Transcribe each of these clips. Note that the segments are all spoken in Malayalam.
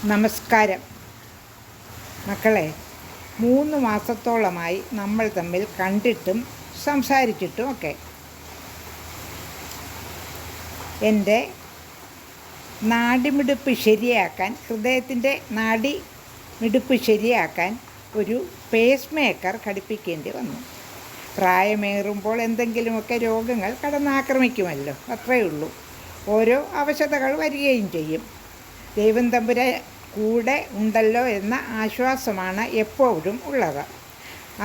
നമസ്കാരം മക്കളെ. 3 മാസത്തോളമായി നമ്മൾ തമ്മിൽ കണ്ടിട്ടും സംസാരിച്ചിട്ടും ഒക്കെ. എൻ്റെ നാഡിമിടിപ്പ് ശരിയാക്കാൻ, ഹൃദയത്തിൻ്റെ നാഡിമിടിപ്പ് ശരിയാക്കാൻ ഒരു പേസ് മേക്കർ ഘടിപ്പിക്കേണ്ടി വന്നു. പ്രായമേറുമ്പോൾ എന്തെങ്കിലുമൊക്കെ രോഗങ്ങൾ കടന്നാക്രമിക്കുമല്ലോ, അത്രയേ ഉള്ളൂ. ഓരോ അവശതകൾ വരികയും ചെയ്യും. ദൈവം തമ്പുരാൻ കൂടെ ഉണ്ടല്ലോ എന്ന ആശ്വാസമാണ് എപ്പോഴും ഉള്ളത്.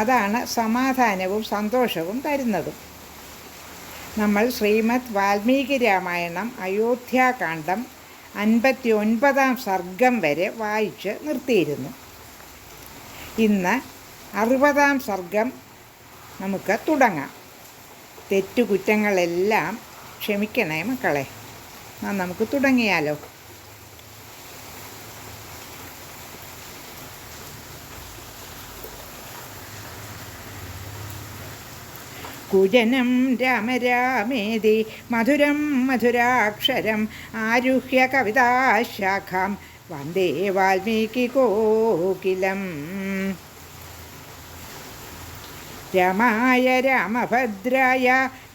അതാണ് സമാധാനവും സന്തോഷവും തരുന്നതും. നമ്മൾ ശ്രീമദ് വാൽമീകി രാമായണം അയോധ്യാകാന്ഡം 59-ാം സർഗം വരെ വായിച്ച് നിർത്തിയിരുന്നു. ഇന്ന് 60-ാം സർഗം നമുക്ക് തുടങ്ങാം. തെറ്റുകുറ്റങ്ങളെല്ലാം ക്ഷമിക്കണേ മക്കളെ. നമുക്ക് തുടങ്ങിയാലോ? കുജനം രാമ രാമേതി മധുരം മധുരാക്ഷരം ആരുഹ്യ കവിതാശാഖാം വന്ദേ വാൽമീകി കോകിലം. രാമായ രാമഭദ്രായ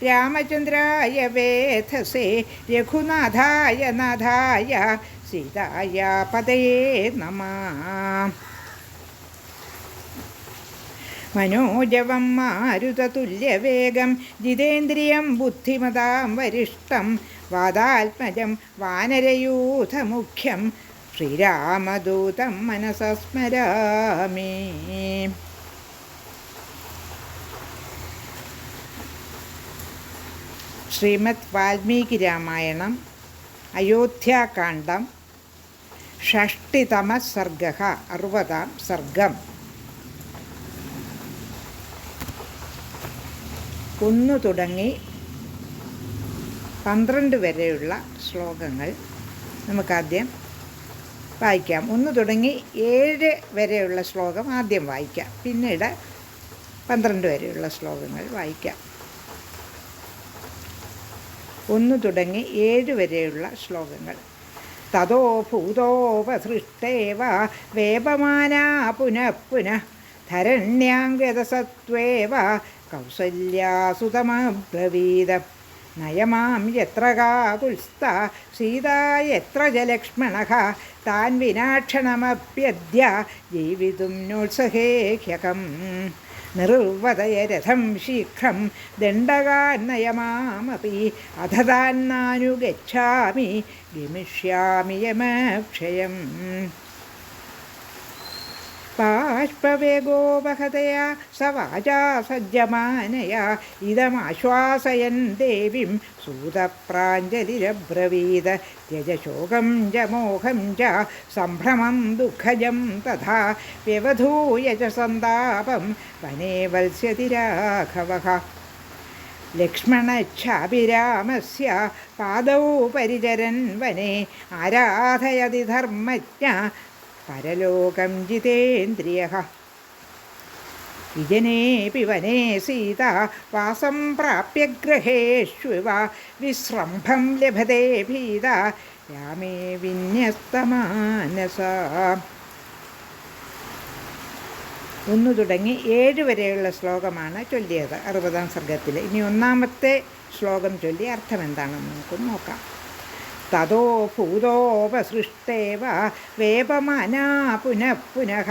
രാമചന്ദ്രായ വേധസേ രഘുനാഥായ നാഥായ സീതായ പതയേ നമഃ. മനോജവം മാരുതതുല്യവേഗം ജിതേന്ദ്രിയം ബുദ്ധിമതാം വരിഷ്ഠം വാദാത്മജം വാനരയൂഥമുഖ്യം ശ്രീരാമദൂതം മനസാ സ്മരാമി. ശ്രീമദ് വാൽമീകി രാമായണം അയോധ്യാകാന്ഡം 60-തമ സർഗഃ 60-ാം സർഗം. 1 തുടങ്ങി 12 വരെയുള്ള ശ്ലോകങ്ങൾ നമുക്കാദ്യം വായിക്കാം. 1 തുടങ്ങി 7 വരെയുള്ള ശ്ലോകം ആദ്യം വായിക്കാം, പിന്നീട് 12 വരെയുള്ള ശ്ലോകങ്ങൾ വായിക്കാം. 1 തുടങ്ങി 7 വരെയുള്ള ശ്ലോകങ്ങൾ. തതോ ഭൂതോപസൃഷ്ടേവ വേപമാനാ പുനഃ പുനഃ ധരണ്യാംഗതസത്വേവ കൗസല്യാസുതമബ്രവീദ നയമാം യത്ര കാകുൽസ്ഥ സീതാ യത്ര ജലക്ഷ്മണഃ താൻ വിനാക്ഷണമപ്യദ്യ ജീവിതും നോത്സഹേഹ്യകം. നിർവദയ രഥം ശീഘ്രം ദണ്ഡകാൻ നയമാമപി അധ താന്നാനുഗച്ഛാമി ഗമിഷ്യാമി യമക്ഷയം. ബാഷ്പവേഗോപഹതയാ സവാചാ സജ്ജമാനയാ ഇദമാശ്വാസയൻ ദേവീം സൂതപ്രാഞ്ജലിരബ്രവീദ ത്യജശോകം ച മോഹം ച സംഭ്രമം ദുഃഖജം തഥാ വ്യവധൂയ ച സന്താപം വനേ വത്സ്യതി രാഘവഃ. ലക്ഷ്മണച്ഛാഭിരാമസ്യ പാദൗ പരിചരൻ വനേ ആരാധയതി ധർമ്മജ്ഞ പരലോകം ജിതേന്ദ്രിയഃ. വിജനേപി വനേ സീത വാസം പ്രാപ്യ ഗൃഹേഷ്വിവ വിശ്രംഭം ലഭതേ ഭീത രാമേ വിന്യസ്തമാനസാ. 1 തുടങ്ങി 7 വരെയുള്ള ശ്ലോകമാണ് ചൊല്ലിയത് 60-ാം സർഗത്തിൽ. ഇനി 1-ാമത്തെ ശ്ലോകം ചൊല്ലി അർത്ഥം എന്താണെന്ന് നമുക്ക് നോക്കാം. തതോ ഭൂതോപസൃഷ്ടേവ വേപമാനാ പുനഃ പുനഃ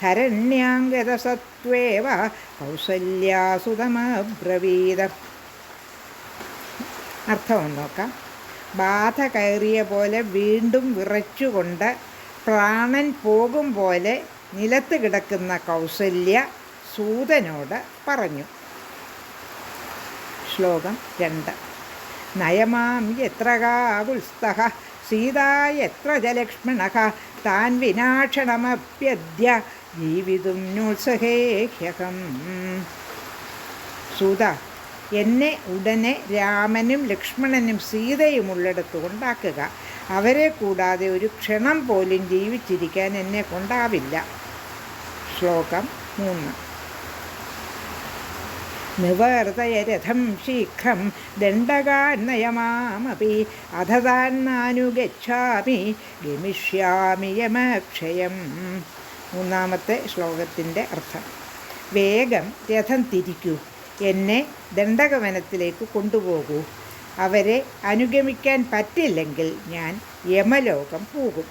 ധരണ്യാംഗതസത്വേവ കൗസല്യാസുതമബ്രവീദ. അർത്ഥം നോക്കാം. ബാധ കയറിയ പോലെ വീണ്ടും വിറച്ചുകൊണ്ട് പ്രാണൻ പോകും പോലെ നിലത്ത് കിടക്കുന്ന കൗസല്യ സൂതനോട് പറഞ്ഞു. ശ്ലോകം 2. നയമാം യത്ര കാകുൽസ്ഥഃ സീതാ യത്ര ജലക്ഷ്മണഃ താൻ വിനാക്ഷണമപ്യദ്യ ജീവിതും നോത്സഹേഹ്യകം. സൂത, എന്നെ ഉടനെ രാമനും ലക്ഷ്മണനും സീതയുമുള്ളിടത്ത് കൊണ്ടാക്കുക. അവരെ കൂടാതെ ഒരു ക്ഷണം പോലും ജീവിച്ചിരിക്കാൻ എന്നെ കൊണ്ടാവില്ല. ശ്ലോകം 3. നിവർത്തയ രഥം ശീഘ്രം ദണ്ഡകാന്നയമാമപി അധ താന്നാനുഗച്ഛാമി ഗമിഷ്യാമി യമക്ഷയം. മൂന്നാമത്തെ ശ്ലോകത്തിൻ്റെ അർത്ഥം: വേഗം രഥം തിരിക്കൂ, എന്നെ ദണ്ഡകവനത്തിലേക്ക് കൊണ്ടുപോകൂ. അവരെ അനുഗമിക്കാൻ പറ്റില്ലെങ്കിൽ ഞാൻ യമലോകം പോകും.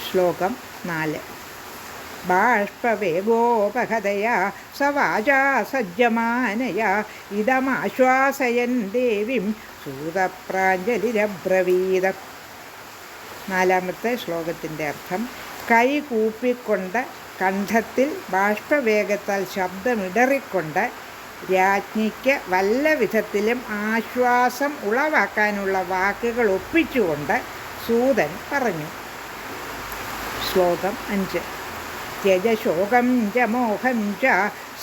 ശ്ലോകം 4. ബാഷ്പവേഗോപഹതയാ സവാചാ സജ്ജമാനയാ ഇദമാശ്വാസയൻ ദേവീം സൂതപ്രാഞ്ജലിരബ്രവീത. നാലാമത്തെ ശ്ലോകത്തിൻ്റെ അർത്ഥം: കൈ കൂപ്പിക്കൊണ്ട് കണ്ഠത്തിൽ ബാഷ്പവേഗത്താൽ ശബ്ദമിടറിക്കൊണ്ട് രാജ്ഞിക്ക് വല്ല വിധത്തിലും ആശ്വാസം ഉളവാക്കാനുള്ള വാക്കുകൾ ഒപ്പിച്ചുകൊണ്ട് സൂതൻ പറഞ്ഞു. ശ്ലോകം 5. ത്യജശോകം ച മോഹം ച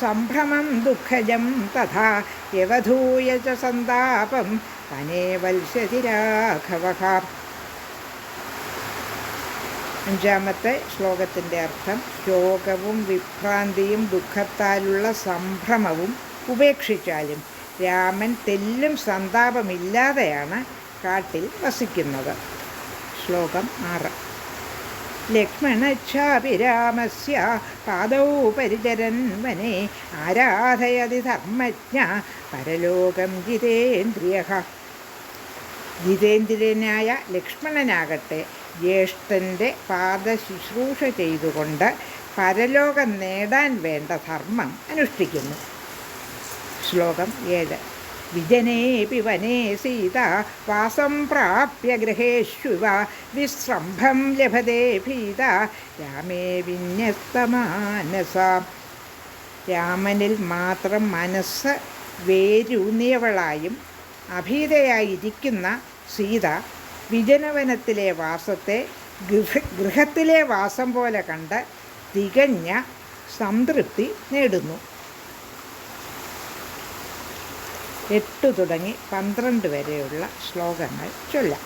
സംഭ്രമം ദുഃഖജം തഥാ യവധൂയ ച സന്താപം തനേ വത്സതി രാഘവഃ. അഞ്ചാമത്തെ ശ്ലോകത്തിൻ്റെ അർത്ഥം: ശോകവും വിഭ്രാന്തിയും ദുഃഖത്താലുള്ള സംഭ്രമവും ഉപേക്ഷിച്ചാലും രാമൻ തെല്ലും സന്താപമില്ലാതെയാണ് കാട്ടിൽ വസിക്കുന്നത്. ശ്ലോകം 6. ലക്ഷ്മണച്ഛാപി രാമസ്യ പാദൗ പരിചരൻ വനേ ആരാധയതി ധർമ്മജ്ഞ പരലോകം ജിതേന്ദ്രിയഃ. ജിതേന്ദ്രിയനായ ലക്ഷ്മണനാകട്ടെ ജ്യേഷ്ഠൻ്റെ പാദശുശ്രൂഷ ചെയ്തുകൊണ്ട് പരലോകം നേടാൻ വേണ്ട ധർമ്മം അനുഷ്ഠിക്കുന്നു. ശ്ലോകം 7. വിജനേപി വനേ സീത വാസം പ്രാപ്യ ഗൃഹേഷ്വ വിശ്രംഭം ലഭതേ ഭീത രാമേ വിന്യസ്തമാനസ. രാമനിൽ മാത്രം മനസ്സ് വേരൂന്നിയവളായും അഭീതയായിരിക്കുന്ന സീത വിജനവനത്തിലെ വാസത്തെ ഗൃഹത്തിലെ വാസം പോലെ കണ്ട് തികഞ്ഞ സംതൃപ്തി നേടുന്നു. 8 തുടങ്ങി 12 വരെയുള്ള ശ്ലോകങ്ങൾ ചൊല്ലാം.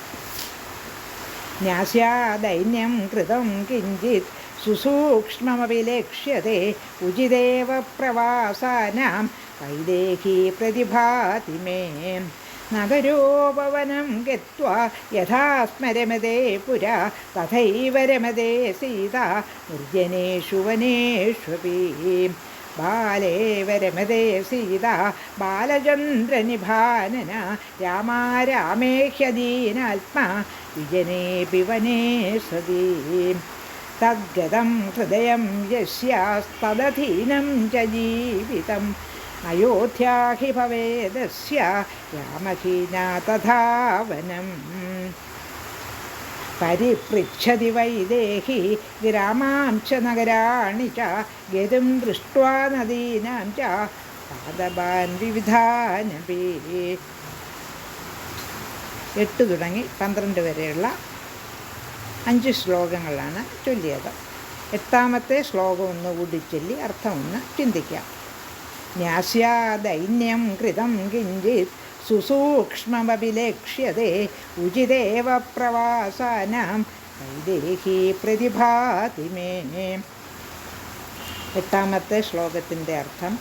ന്യാസ്യാദൈന്യം കൃതം കിഞ്ചിത് സുസൂക്ഷ്മമവിലക്ഷ്യത്തെ ഉചിതേവ പ്രവാസാനാം വൈദേഹി പ്രതിഭാതി മേ. നഗരോപവനം ഗത്വാ യഥാ സ്മരമതേ പുരാ തഥൈവ രമതേ സീത നിർജനേഷു വനേഷ്വപി. ബാലേവ രമതേ സീത ബാലചന്ദ്രനിഭാനന രാമാ രാമേഹ്യദീനാത്മാ വിജനേപി വനേ സതി. തദ്ഗതം ഹൃദയം യസ്യാസ്തദധീനം ച ജീവിതം അയോധ്യാ ഹി ഭവേദസ്യ രാമഹീനാ തഥാ വനം. പരിപൃച്ഛതി വൈദേഹി ഗ്രാമാം ച നഗരാണി ച ഗതും ദൃഷ്ട്വാ നദീനാം ച പാദപാൻ വിവിധാനപി. 8 തുടങ്ങി 12 വരെയുള്ള 5 ശ്ലോകങ്ങളാണ് ചൊല്ലിയത്. 8ാമത്തെ ശ്ലോകം ഒന്നുകൂടി ചൊല്ലി അർത്ഥമൊന്ന് ചിന്തിക്കാം. ന്യാസ്യാദൈന്യം കൃതം കിഞ്ചിത് സുസൂക്ഷ്മമഭിലക്ഷ്യത്തെ ഉചിതേവ പ്രവാസാനാം വൈദേഹി പ്രതിഭാതി മേ. 8ാമത്തെ ശ്ലോകത്തിൻ്റെ അർത്ഥം: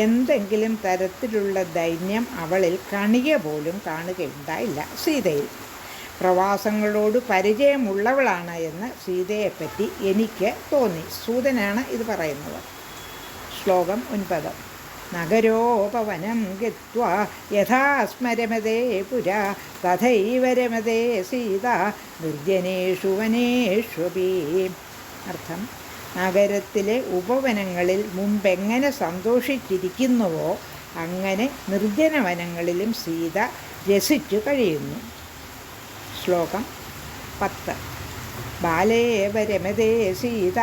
എന്തെങ്കിലും തരത്തിലുള്ള ദൈന്യം അവളിൽ കണിക പോലും കാണുകയുണ്ടായില്ല സീതയിൽ. പ്രവാസങ്ങളോട് പരിചയമുള്ളവളാണ് എന്ന് സീതയെപ്പറ്റി എനിക്ക് തോന്നി. സൂതനാണ് ഇത് പറയുന്നത്. ശ്ലോകം 9. നഗരോപവനം ഗത്വാ യഥാ സ്മരമതേ പുരാ തഥൈവ രമതേ സീത നിർജനേഷു വനേഷ്വപി. അർത്ഥം: നഗരത്തിലെ ഉപവനങ്ങളിൽ മുമ്പെങ്ങനെ സന്തോഷിച്ചിരിക്കുന്നുവോ അങ്ങനെ നിർജ്ജനവനങ്ങളിലും സീത രസിച്ചു കഴിയുന്നു. ശ്ലോകം 10. ബാലേവ രമതേ സീത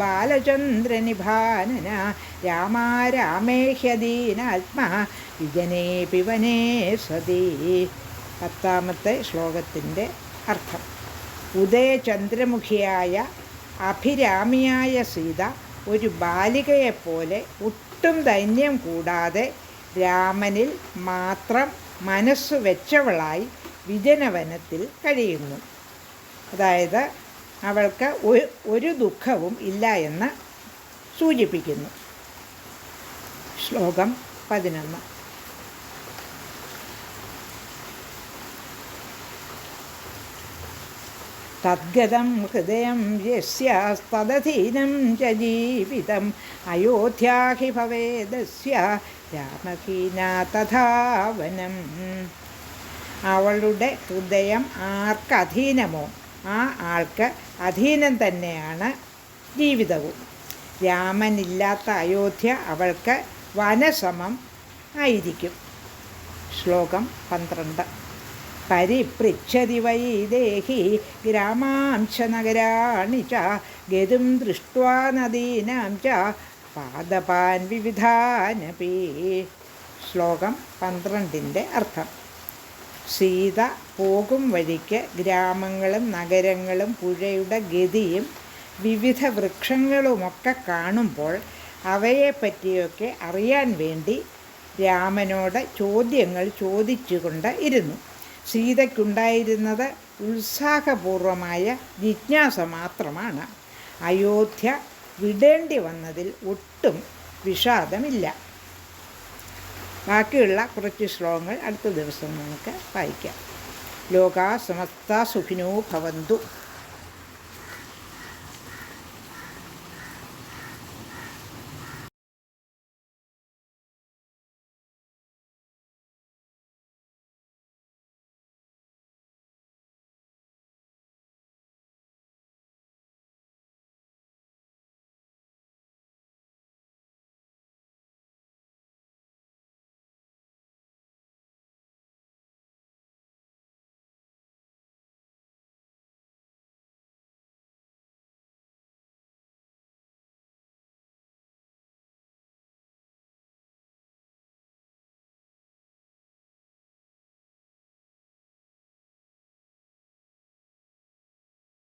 ബാലചന്ദ്രനിഭാനന രാമാ രാമേഹ്യദീനാത്മാ വിജനേപി വനേ സതി. 10ാമത്തെ ശ്ലോകത്തിൻ്റെ അർത്ഥം: ഉദയചന്ദ്രമുഖിയായ അഭിരാമിയായ സീത ഒരു ബാലികയെപ്പോലെ ഒട്ടും ദൈന്യം കൂടാതെ രാമനിൽ മാത്രം മനസ്സു വെച്ചവളായി വിജനവനത്തിൽ കഴിയുന്നു. അതായത് അവൾക്ക് ഒരു ദുഃഖവും ഇല്ല എന്ന് സൂചിപ്പിക്കുന്നു. ശ്ലോകം 11. തദ്ഗതം ഹൃദയം യസ്യാസ്തദധീനം ച ജീവിതം അയോധ്യാ ഹി ഭവേദസ്യ രാമഹീനാ തഥാ വനം. അവളുടെ ഹൃദയം ആർക്ക് അധീനമോ ആ ആൾക്ക് അധീനം തന്നെയാണ് ജീവിതവും. രാമനില്ലാത്ത അയോധ്യ അവൾക്ക് വനസമം ആയിരിക്കും. ശ്ലോകം 12. പരിപൃച്ഛതി വൈദേഹി ഗ്രാമാംശ നഗരാണി ച ഗതും ദൃഷ്ട്വാ നദീനാം ച പാദപാൻ വിവിധാനപി. ശ്ലോകം 12ൻ്റെ അർത്ഥം. സീത പോകും വഴിക്ക് ഗ്രാമങ്ങളും നഗരങ്ങളും പുഴയുടെ ഗതിയും വിവിധ വൃക്ഷങ്ങളുമൊക്കെ കാണുമ്പോൾ അവയെപ്പറ്റിയൊക്കെ അറിയാൻ വേണ്ടി രാമനോട് ചോദ്യങ്ങൾ ചോദിച്ചുകൊണ്ട് ഇരുന്നു. സീതയ്ക്കുണ്ടായിരുന്നത് ഉത്സാഹപൂർവമായ ജിജ്ഞാസ മാത്രമാണ്. അയോധ്യ വിടേണ്ടി വന്നതിൽ ഒട്ടും വിഷാദമില്ല. ബാക്കിയുള്ള കുറച്ച് ശ്ലോകങ്ങൾ അടുത്ത ദിവസം നമുക്ക് വായിക്കാം. ലോകാ സമസ്ത സുഖിനോ ഭവന്തു.